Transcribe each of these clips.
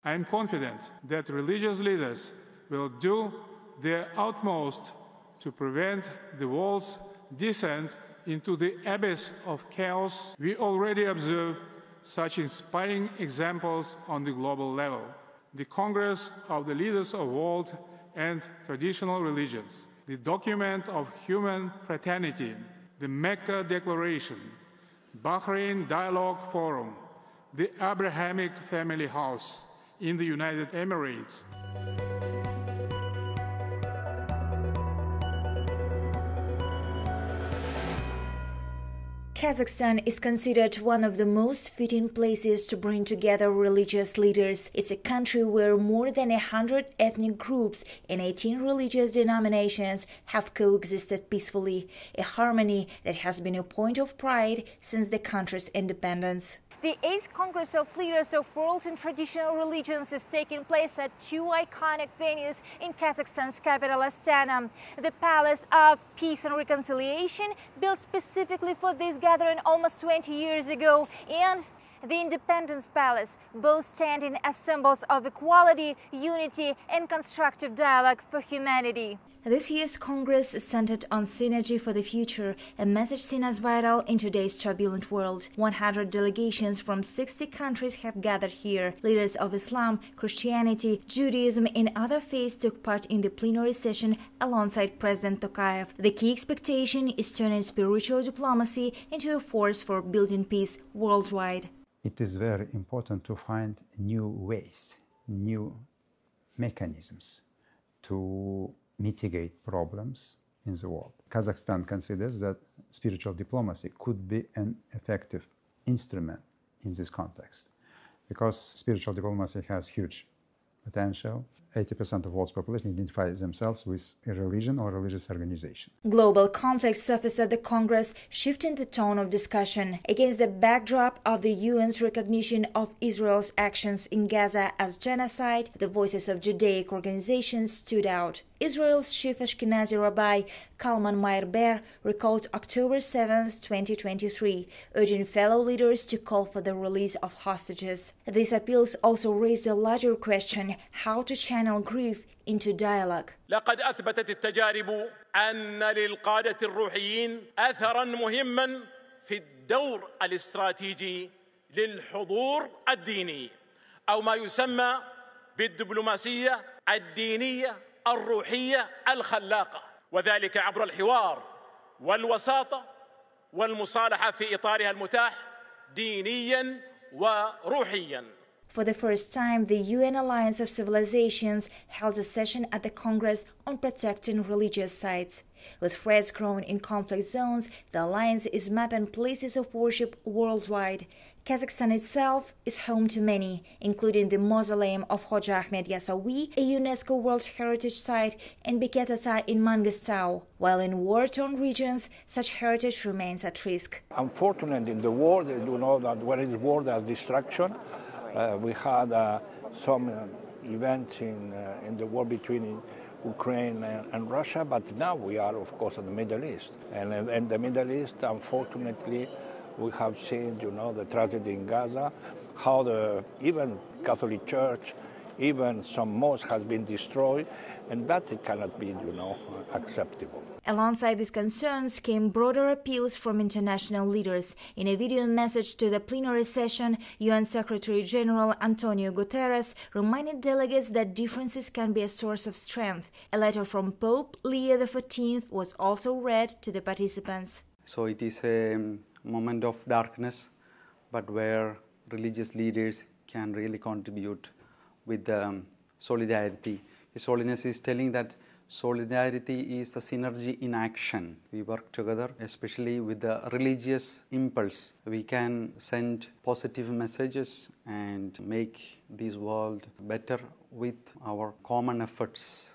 I am confident that religious leaders will do their utmost to prevent the world's descent into the abyss of chaos. We already observe such inspiring examples on the global level. The Congress of the Leaders of World and Traditional Religions, the Document of Human Fraternity, the Mecca Declaration, Bahrain Dialogue Forum, the Abrahamic Family House in the United Emirates. Kazakhstan is considered one of the most fitting places to bring together religious leaders. It's a country where more than 100 ethnic groups and 18 religious denominations have coexisted peacefully, a harmony that has been a point of pride since the country's independence. The 8th Congress of Leaders of World and Traditional Religions is taking place at two iconic venues in Kazakhstan's capital, Astana. The Palace of Peace and Reconciliation, built specifically for this gathering almost 20 years ago, and the Independence Palace, both standing as symbols of equality, unity, and constructive dialogue for humanity. This year's Congress is centered on synergy for the future, a message seen as vital in today's turbulent world. 100 delegations from 60 countries have gathered here. Leaders of Islam, Christianity, Judaism, and other faiths took part in the plenary session alongside President Tokayev. The key expectation is turning spiritual diplomacy into a force for building peace worldwide. It is very important to find new ways, new mechanisms to mitigate problems in the world. Kazakhstan considers that spiritual diplomacy could be an effective instrument in this context because spiritual diplomacy has huge potential. 80% of the world's population identify themselves with a religion or religious organization. Global conflicts surfaced at the Congress, shifting the tone of discussion. Against the backdrop of the UN's recognition of Israel's actions in Gaza as genocide, the voices of Judaic organizations stood out. Israel's chief Ashkenazi rabbi, Kalman Meir-Ber, recalled October 7, 2023, urging fellow leaders to call for the release of hostages. These appeals also raised a larger question: how to channel grief into dialogue. لقد أثبتت التجارب أن للقادة الروحيين أثراً مهماً في الدور الاستراتيجي للحضور الديني أو ما يسمى بالدبلوماسية الدينية الروحية الخلاقة، وذلك عبر الحوار والوساطة والمصالحة في إطارها المتاح دينياً وروحياً. For the first time, the UN Alliance of Civilizations held a session at the Congress on protecting religious sites. With threats growing in conflict zones, the alliance is mapping places of worship worldwide. Kazakhstan itself is home to many, including the mausoleum of Hoja Ahmed Yasawi, a UNESCO World Heritage Site, and Beketata in Mangistau. While in war-torn regions, such heritage remains at risk. Unfortunately, in the war, you know that where is war, there's destruction. We had some events in the war between Ukraine and Russia, but now we are, of course, in the Middle East. And in the Middle East, unfortunately, we have seen, you know, the tragedy in Gaza, how even Catholic Church, even some mosques has been destroyed, and that it cannot be, you know, acceptable. Alongside these concerns came broader appeals from international leaders. In a video message to the plenary session, UN Secretary-General Antonio Guterres reminded delegates that differences can be a source of strength. A letter from Pope Leo XIV was also read to the participants. So it is a moment of darkness, but where religious leaders can really contribute with solidarity. His Holiness is telling that solidarity is the synergy in action. We work together, especially with the religious impulse. We can send positive messages and make this world better with our common efforts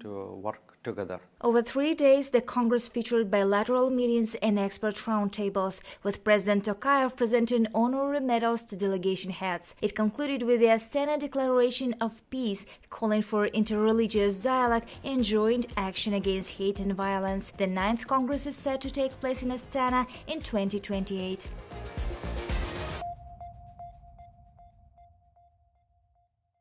to work together. Over 3 days, the Congress featured bilateral meetings and expert roundtables, with President Tokayev presenting honorary medals to delegation heads. It concluded with the Astana Declaration of Peace, calling for interreligious dialogue and joint action against hate and violence. The 9th Congress is set to take place in Astana in 2028.